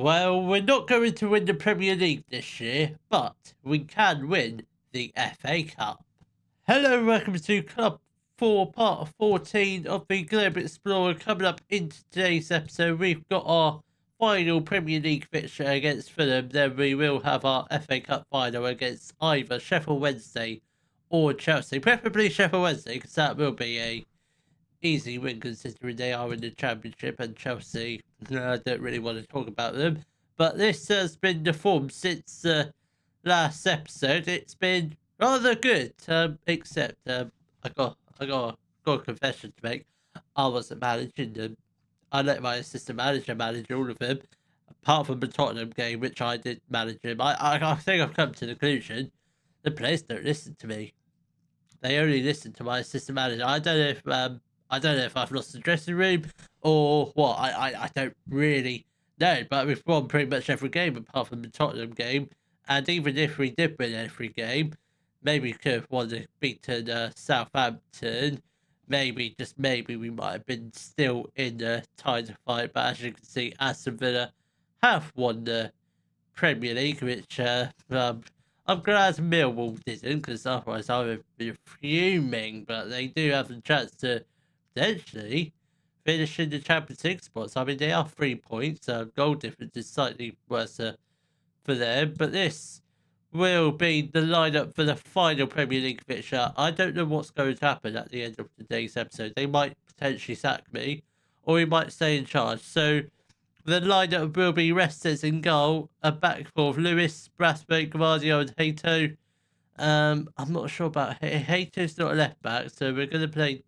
Well, we're not going to win the Premier League this year, but we can win the FA Cup. Hello, welcome to Club 4, part 14 of the Globe Explorer. Coming up in today's episode, we've got our final Premier League fixture against Fulham. Then we will have our FA Cup final against either Sheffield Wednesday or Chelsea. Preferably Sheffield Wednesday, because that will be a easy win considering they are in the Championship, and Chelsea, I don't really want to talk about them. But this has been the form since last episode. It's been rather good, except I got a confession to make. I wasn't managing them. I let my assistant manager manage all of them, apart from the Tottenham game, which I did manage him. I think I've come to the conclusion the players don't listen to me. They only listen to my assistant manager. I don't know if I've lost the dressing room or what. I don't really know. But we've won pretty much every game apart from the Tottenham game. And even if we did win every game, maybe we could have beaten Southampton. Maybe, just maybe, we might have been still in the title fight. But as you can see, Aston Villa have won the Premier League, which I'm glad Millwall didn't, because otherwise I would be fuming. But they do have the chance to potentially finish in the Champions League spots. I mean, they are 3 points. Goal difference is slightly worse for them. But this will be the lineup for the final Premier League fixture. I don't know what's going to happen at the end of today's episode. They might potentially sack me, or we might stay in charge. So the lineup will be Restes in goal, a back four of Lewis, Brathwaite, Guardio, and Hato. I'm not sure about Hato's not a left back, so we're going to play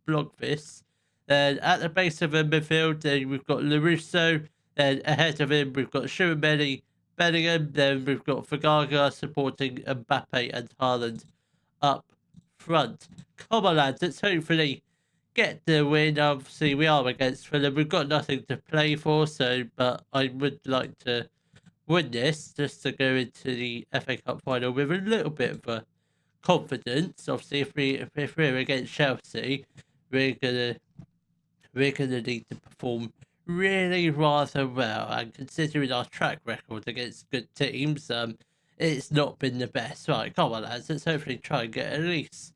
Blogvis. Then at the base of the midfield, then we've got LaRusso. Then ahead of him, we've got Schumann, Bellingham. Then we've got Fagaga supporting Mbappe and Haaland up front. Come on, lads, let's hopefully get the win. Obviously, we are against Fulham. We've got nothing to play for, but I would like to win this just to go into the FA Cup final with a little bit of confidence. Obviously, if we're against Chelsea, we're gonna need to perform really rather well. And considering our track record against good teams, it's not been the best. Right, come on, lads. Let's hopefully try and get at least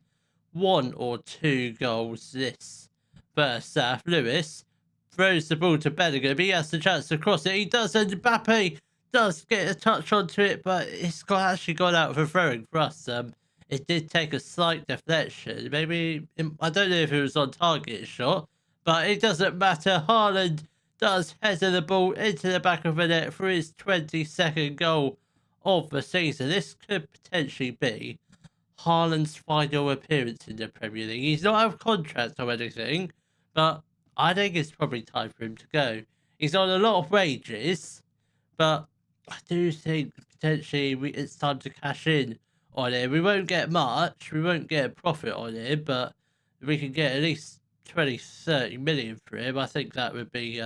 1 or 2 goals this first half. Lewis throws the ball to Bellingham. He has the chance to cross it. He does, and Mbappe does get a touch onto it, but it's actually gone out for throwing for us. It did take a slight deflection. Maybe, I don't know if it was on target shot, but it doesn't matter. Haaland does header the ball into the back of the net for his 22nd goal of the season. This could potentially be Haaland's final appearance in the Premier League. He's not out of contract or anything, but I think it's probably time for him to go. He's on a lot of wages, but I do think potentially it's time to cash in on him. We won't get much, we won't get a profit on him, but we can get at least 20-30 million for him. I think that would be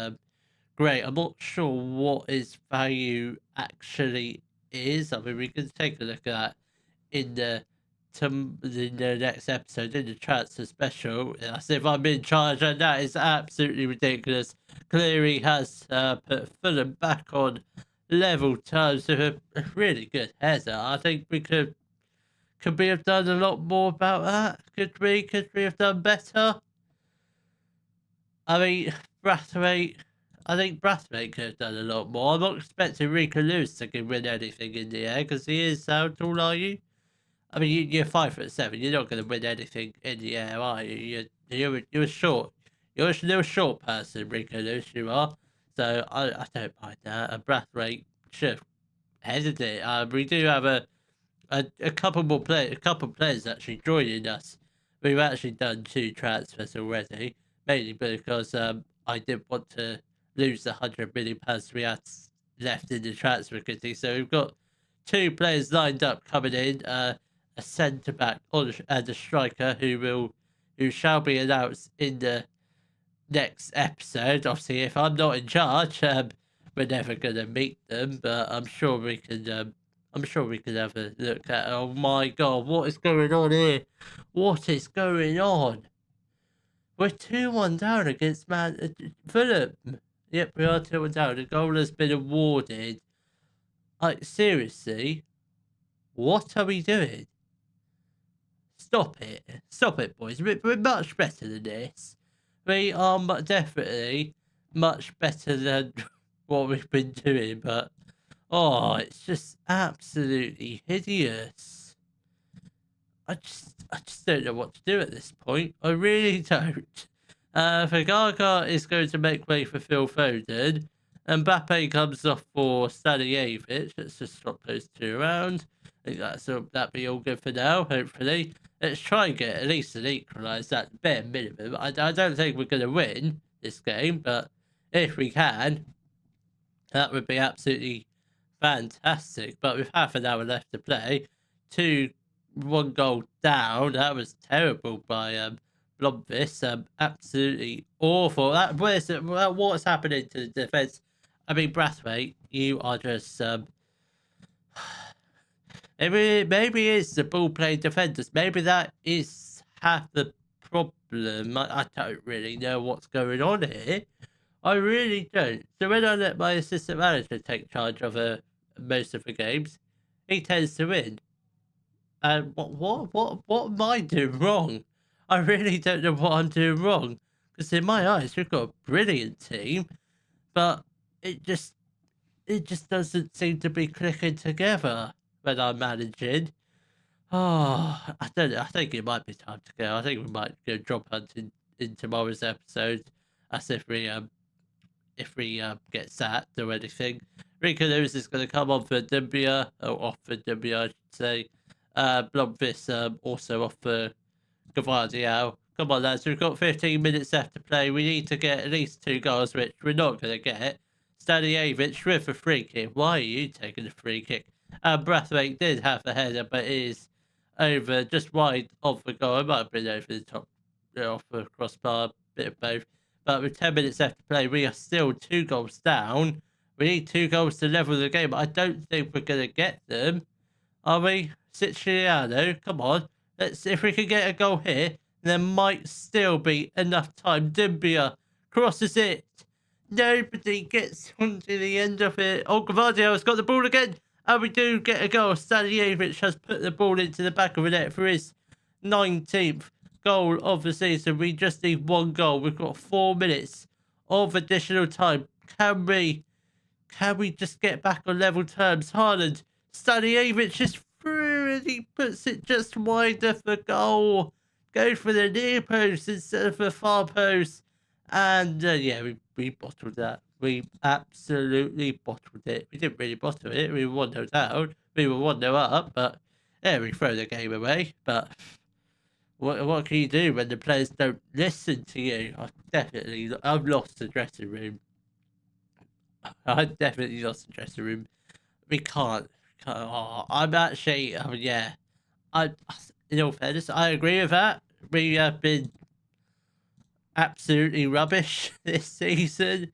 great. I'm not sure what his value actually is. I mean, we can take a look at that in the next episode, in the transfer special. As if I'm in charge, and that is absolutely ridiculous. Cleary has put Fulham back on level terms with a really good header. I think we could we have done a lot more about that? Could we have done better? I mean, Brathwaite, I think Brathwaite could have done a lot more. I'm not expecting Rico Lewis to win anything in the air, because he is, how tall are you? I mean, you're 5'7". You're not going to win anything in the air, are you? You're short. You're a little short person, Rico Lewis, you are. So I don't mind that. And Brathwaite should have headed it. We do have a couple more players, actually joining us. We've actually done 2 transfers already, mainly because I didn't want to lose the £100 million we had left in the transfer committee. So we've got 2 players lined up coming in. A centre back and a striker who shall be announced in the next episode. Obviously, if I'm not in charge, we're never gonna meet them, but I'm sure we can have a look at. Oh my god, what is going on here? What is going on? We're 2-1 down against Fulham. Yep, we are 2-1 down. The goal has been awarded. Like, seriously, what are we doing? Stop it. Stop it, boys. We're much better than this. We are definitely much better than what we've been doing, but oh, it's just absolutely hideous. I just don't know what to do at this point. I really don't. Gaga is going to make way for Phil Foden. Mbappe comes off for Stanijevic. Let's just swap those two around. I think that'll be all good for now, hopefully. Let's try and get at least an equaliser at the bare minimum. I don't think we're going to win this game, but if we can, that would be absolutely fantastic. But with half an hour left to play, 1 goal down. That was terrible by Blomqvist. Absolutely awful. What's happening to the defence? I mean, Brathwaite, you are just maybe it's the ball playing defenders. Maybe that is half the problem. I don't really know what's going on here. I really don't. So when I let my assistant manager take charge of most of the games, he tends to win. And what am I doing wrong? I really don't know what I'm doing wrong. Because in my eyes, we've got a brilliant team, but it just doesn't seem to be clicking together when I'm managing. Oh, I don't know. I think it might be time to go. I think we might go drop hunting in tomorrow's episode. As if we get sacked or anything. Rico Lewis is going to come on for Dumbia, or off for Dumbia, I should say. Blomqvist also off for Gavardial. Come on, lads, we've got 15 minutes left to play. We need to get at least 2 goals, which we're not going to get. Stanijevic with a free kick. Why are you taking the free kick? Brathwaite did have the header, but it is over just wide of the goal. It might have been over the top, off the crossbar, bit of both. But with 10 minutes left to play, we are still 2 goals down. We need 2 goals to level the game. I don't think we're going to get them. Are we? Siciliano, come on. If we can get a goal here, there might still be enough time. Dumbia crosses it. Nobody gets onto the end of it. Oh, Gavardio has got the ball again. And we do get a goal. Stanijevic has put the ball into the back of the net for his 19th goal of the season. We just need 1 goal. We've got 4 minutes of additional time. Can we just get back on level terms? Haaland, Stanijevic is through and he puts it just wide of the goal. Go for the near post instead of the far post. And yeah, we bottled that. We absolutely bottled it. We didn't really bottle it. We were 1-0 down. We were 1-0 up, but yeah, we throw the game away. But what can you do when the players don't listen to you? I've lost the dressing room. I've definitely lost the dressing room. We can't. I'm actually, yeah. In all fairness, I agree with that. We have been absolutely rubbish this season.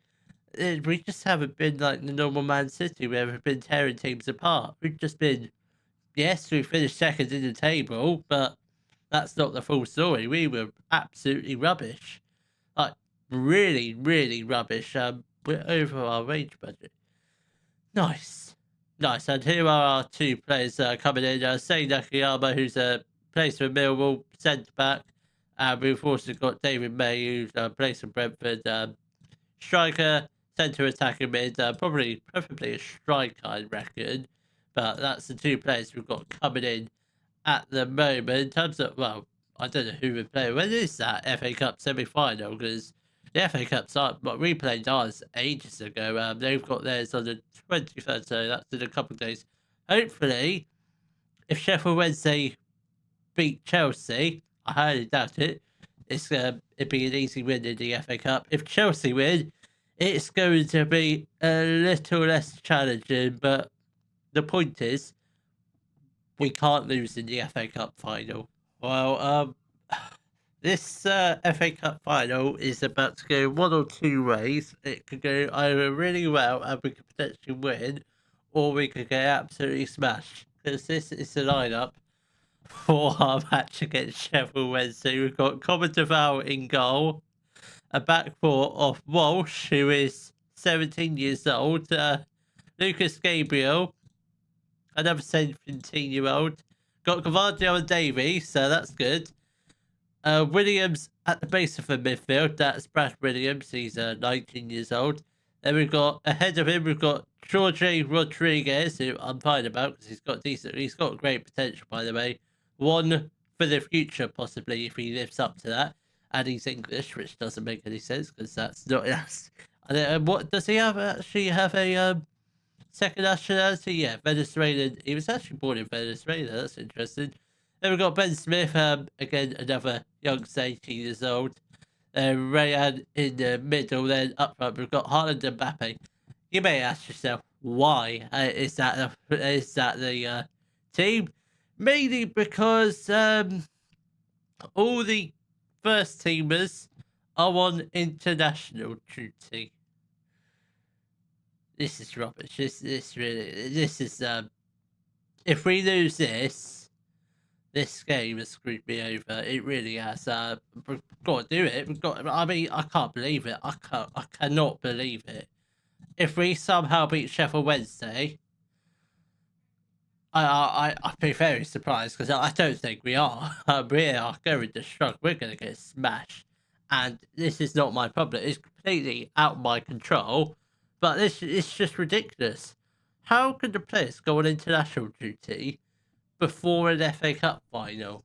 We just haven't been like the normal Man City. We haven't been tearing teams apart. We've just been, yes, we finished second in the table, but that's not the full story. We were absolutely rubbish. Like, really, really rubbish. We're over our wage budget. Nice. And here are our 2 players coming in. Say Nakayama, who's plays for Millwall, centre back. And we've also got David May, who plays for Brentford. Striker, centre attacking mid. Preferably a striker, I reckon. But that's the 2 players we've got coming in at the moment. In terms of, well, I don't know who we're playing. When is that FA Cup semi-final? Because the FA Cup's up, but we played ours ages ago. They've got theirs on the 23rd, so that's in a couple of days. Hopefully, if Sheffield Wednesday beat Chelsea, I highly doubt it, it'd be an easy win in the FA Cup. If Chelsea win, it's going to be a little less challenging, but the point is, we can't lose in the FA Cup final. Well, this FA Cup final is about to go 1 or 2 ways. It could go either really well and we could potentially win, or we could get absolutely smashed. Because this is the lineup for our match against Sheffield Wednesday. We've got Common Deval in goal, a back four of Walsh, who is 17 years old. Lucas Gabriel, another 17-year-old. Got Gavardio and Davies, so that's good. Williams at the base of the midfield. That's Brad Williams. He's 19 years old. Then we've got ahead of him. We've got Jorge Rodriguez, who I'm fine about because He's got great potential, by the way. One for the future, possibly if he lives up to that. And he's English, which doesn't make any sense because that's not us. And what does he have? Actually, have a second nationality? Yeah, Venezuelan. He was actually born in Venezuela. That's interesting. Then we've got Ben Smith, again, another young 18 years old. Rayan in the middle, then up front, we've got Haaland and Mbappe. You may ask yourself, why is that the team? Mainly because all the first teamers are on international duty. This is rubbish. This is if we lose this game has screwed me over. It really has. We've got to do it. I mean, I can't believe it. I cannot believe it. If we somehow beat Sheffield Wednesday, I'd be very surprised because I don't think we are. We are going to struggle. We're going to get smashed, and this is not my problem. It's completely out of my control. But it's just ridiculous. How can the players go on international duty before an FA Cup final?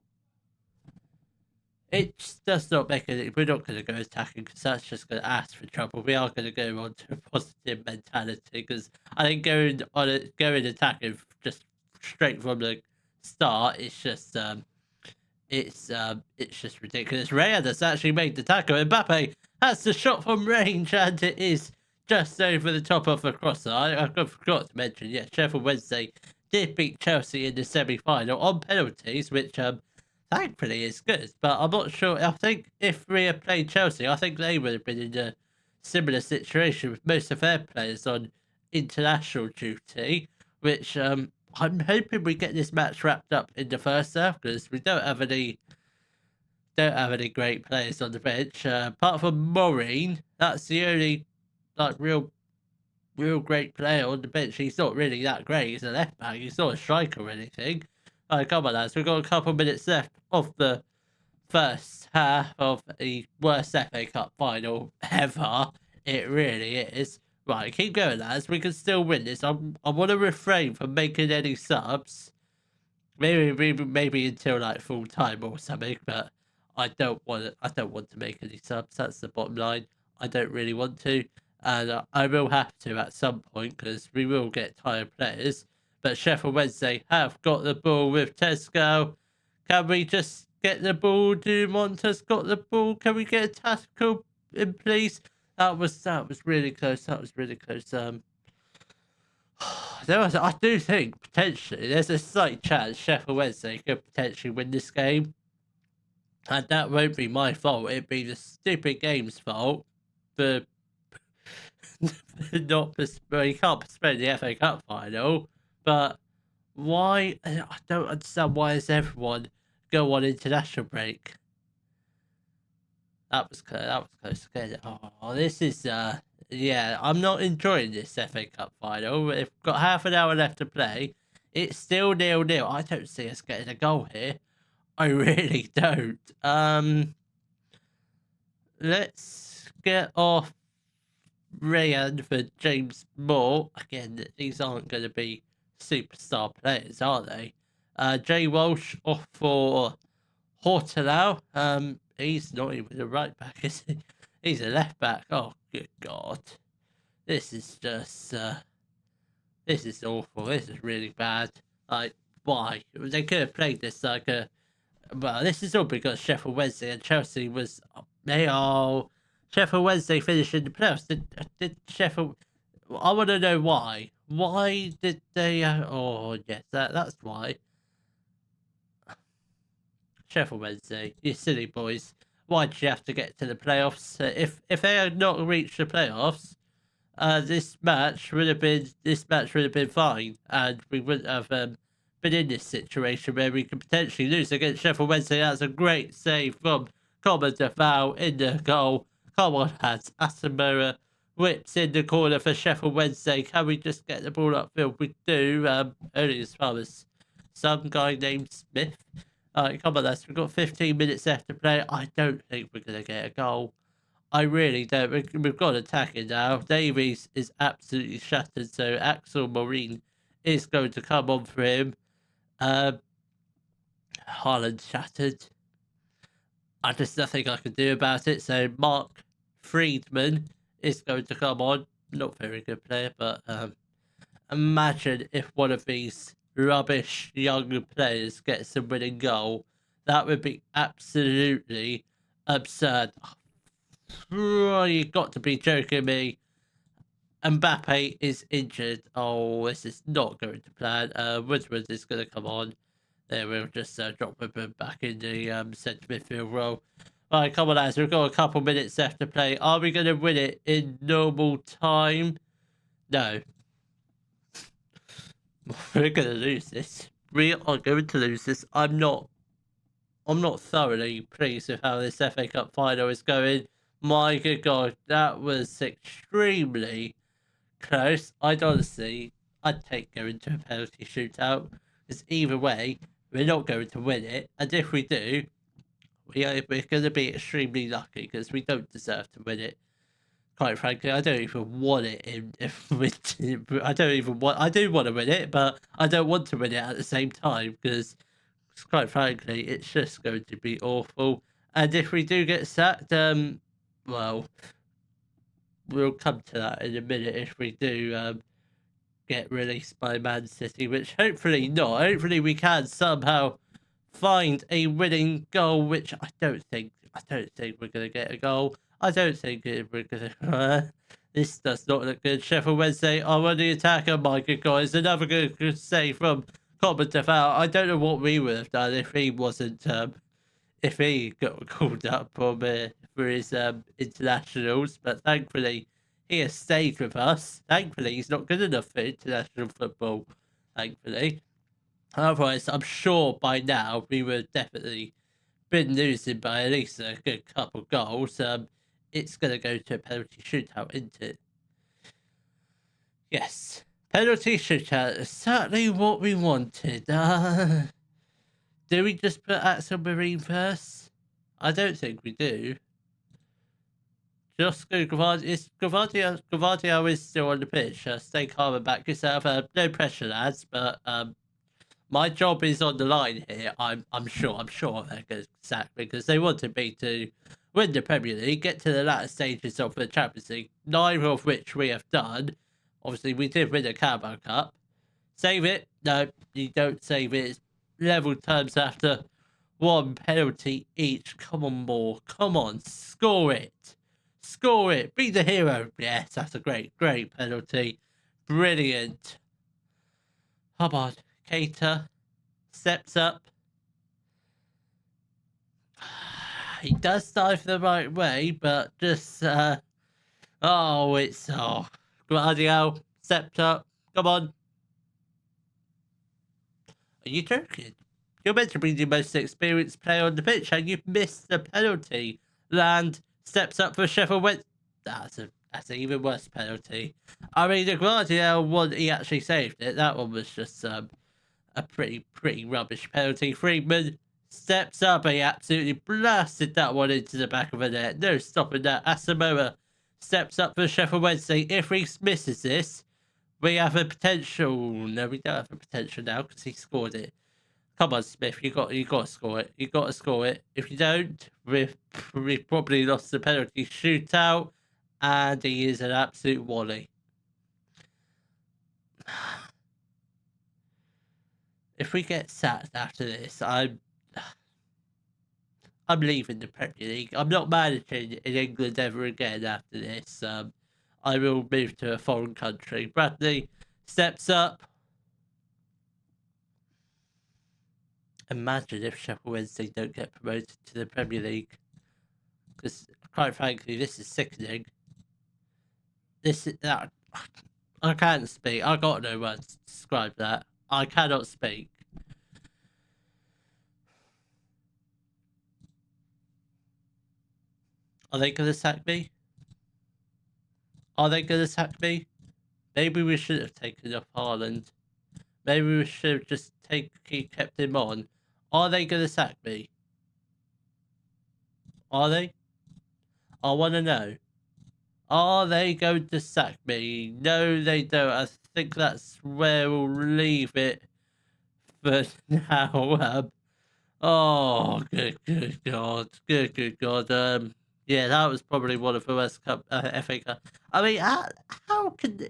It just does not make it. We're not going to go attacking because that's just going to ask for trouble. We are going to go on to a positive mentality because I think going attacking just straight from the start, it's just ridiculous. Raya has actually made the tackle. Mbappe has the shot from range, and it is just over the top of the crosser. I forgot to mention, yeah, Sheffield Wednesday did beat Chelsea in the semi-final on penalties, which thankfully is good. But I'm not sure. I think if we had played Chelsea, I think they would have been in a similar situation with most of their players on international duty, which I'm hoping we get this match wrapped up in the first half because we don't have any great players on the bench apart from Maureen. That's the only real great player on the bench. He's not really that great. He's a left back. He's not a striker or anything. Come on, lads. We've got a couple minutes left of the first half of the worst FA Cup final ever. It really is. Right, keep going, lads. We can still win this. I want to refrain from making any subs. Maybe until like full time or something. But I don't want to make any subs. That's the bottom line. I don't really want to. And I will have to at some point because we will get tired players. But Sheffield Wednesday have got the ball with Tesco. Can we just get the ball? Dumonte's got the ball. Can we get a tackle in, please? That was really close. That was really close. I do think potentially there's a slight chance Sheffield Wednesday could potentially win this game. And that won't be my fault. It'd be the stupid game's fault for not you can't postpone the FA Cup final, but why? I don't understand why does everyone go on international break. That was close again. Oh, this is yeah. I'm not enjoying this FA Cup final. We've got half an hour left to play. It's still 0-0. I don't see us getting a goal here. I really don't. Let's get off Rayan for James Moore. Again, these aren't going to be superstar players, are they? Jay Walsh off for Hortelau. He's not even a right back, is he? He's a left back. Oh, good God. This is just, this is awful. This is really bad. Like, why? They could have played this like a, well, this is all because Sheffield Wednesday and Chelsea was, Sheffield Wednesday finished in the playoffs. Did Sheffield, I want to know why. Why did they, oh, yes, that's why. Sheffield Wednesday, you silly boys. Why did you have to get to the playoffs? If they had not reached the playoffs, this match would have been fine, and we wouldn't have been in this situation where we could potentially lose against Sheffield Wednesday. That's a great save from Common Defoe in the goal. Come on, lads. Asamoah whips in the corner for Sheffield Wednesday. Can we just get the ball upfield? We do. Only as far as some guy named Smith. Alright, come on, lads. We've got 15 minutes left to play. I don't think we're going to get a goal. I really don't. We've got attacking now. Davies is absolutely shattered, so Axel Maureen is going to come on for him. Haaland shattered. There's nothing I can do about it, so Mark Friedman is going to come on. Not very good player, but imagine if one of these rubbish young players gets a winning goal. That would be absolutely absurd. Oh, you've got to be joking me. Mbappe is injured. Oh, this is not going to plan. Woodward is going to come on. There, we'll just drop him back in the centre midfield role. Right, come on, lads. We've got a couple minutes left to play. Are we going to win it in normal time? No. We're going to lose this. We are going to lose this. I'm not thoroughly pleased with how this FA Cup final is going. My good God, that was extremely close. I'd take going to a penalty shootout. Because either way, we're not going to win it. And if we do, we're going to be extremely lucky because we don't deserve to win it. Quite frankly, I don't even want it I do want to win it, but I don't want to win it at the same time because quite frankly, it's just going to be awful. And if we do get sacked, well, we'll come to that in a minute if we do get released by Man City, which hopefully not. Hopefully we can somehow find a winning goal, which I don't think we're going to get a goal. I don't think we're going to... This does not look good. Sheffield Wednesday are on the attack. Oh my good guys, another good save from Common Defoul. I don't know what we would have done if he wasn't... if he got called up for his internationals, but thankfully he has stayed with us. Thankfully, he's not good enough for international football. Thankfully. Otherwise, I'm sure by now we would have definitely been losing by at least a good couple goals. It's going to go to a penalty shootout, isn't it? Yes. Penalty shootout is certainly what we wanted. Do we just put Axel Marine first? I don't think we do. Just go Gavardio is still on the pitch. Stay calm and back yourself. No pressure, lads, but my job is on the line here. I'm sure they're going to sack because they wanted me to win the Premier League, get to the latter stages of the Champions League, neither of which we have done. Obviously, we did win the Carabao Cup. Save it? No, you don't save it. It's level terms after one penalty each. Come on, Moore. Come on, score it. Score it. Be the hero. Yes, that's a great penalty. Brilliant. Come on. Cater steps up. He does dive the right way, but just Guardiola stepped up. Come on. Are you joking? You're meant to be the most experienced player on the pitch, and you've missed the penalty. Land steps up for Sheffield Wednesday. That's an even worse penalty. I mean, the Guardiola one, he actually saved it. That one was just a pretty rubbish penalty. Friedman steps up and he absolutely blasted that one into the back of the net. No stopping that. Asamoah steps up for Sheffield Wednesday. If he misses this, we have a potential. No, we don't have a potential now because he scored it. Come on, Smith. You got to score it. You got to score it. If you don't, we've probably lost the penalty shootout, and he is an absolute wally. If we get sacked after this, I'm leaving the Premier League. I'm not managing in England ever again after this. I will move to a foreign country. Bradley steps up. Imagine if Sheffield Wednesday don't get promoted to the Premier League. Because, quite frankly, this is sickening. I can't speak. I got no words to describe that. I cannot speak. Are they going to sack me? Are they going to sack me? Maybe we should have taken off Haaland. Maybe we should have just kept him on. Are they going to sack me? Are they? I want to know. Are they going to sack me? No, they don't. I think that's where we'll leave it for now. Oh, good God. Good God. Yeah, that was probably one of the worst FA Cup. I mean, how can...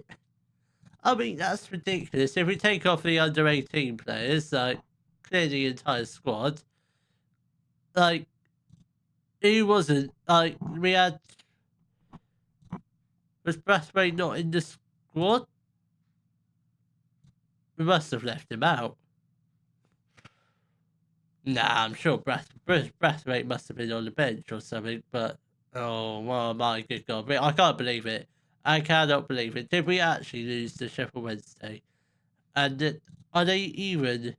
I mean, that's ridiculous. If we take off the under-18 players, like, clear the entire squad, like, who wasn't? Like, we had... Was Brathwaite not in the squad? We must have left him out. Nah, I'm sure Brathwaite must have been on the bench or something, but... Oh, well, my good God. I can't believe it. I cannot believe it. Did we actually lose to Sheffield Wednesday? And are they even...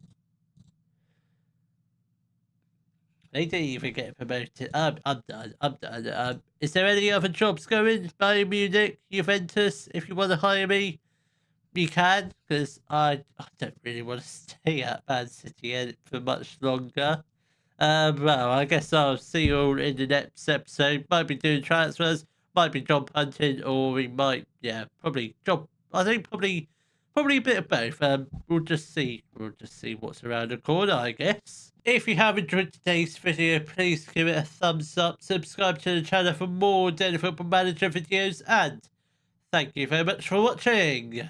They didn't even get promoted. I'm done. Is there any other jobs going? Bayern Munich, Juventus, if you want to hire me, you can, because I don't really want to stay at Man City for much longer. Well, I guess I'll see you all in the next episode. Might be doing transfers, might be job hunting, or we might, yeah, probably job. I think probably a bit of both. We'll just see. We'll just see what's around the corner, I guess. If you have enjoyed today's video, please give it a thumbs up. Subscribe to the channel for more Daily Football Manager videos, and thank you very much for watching.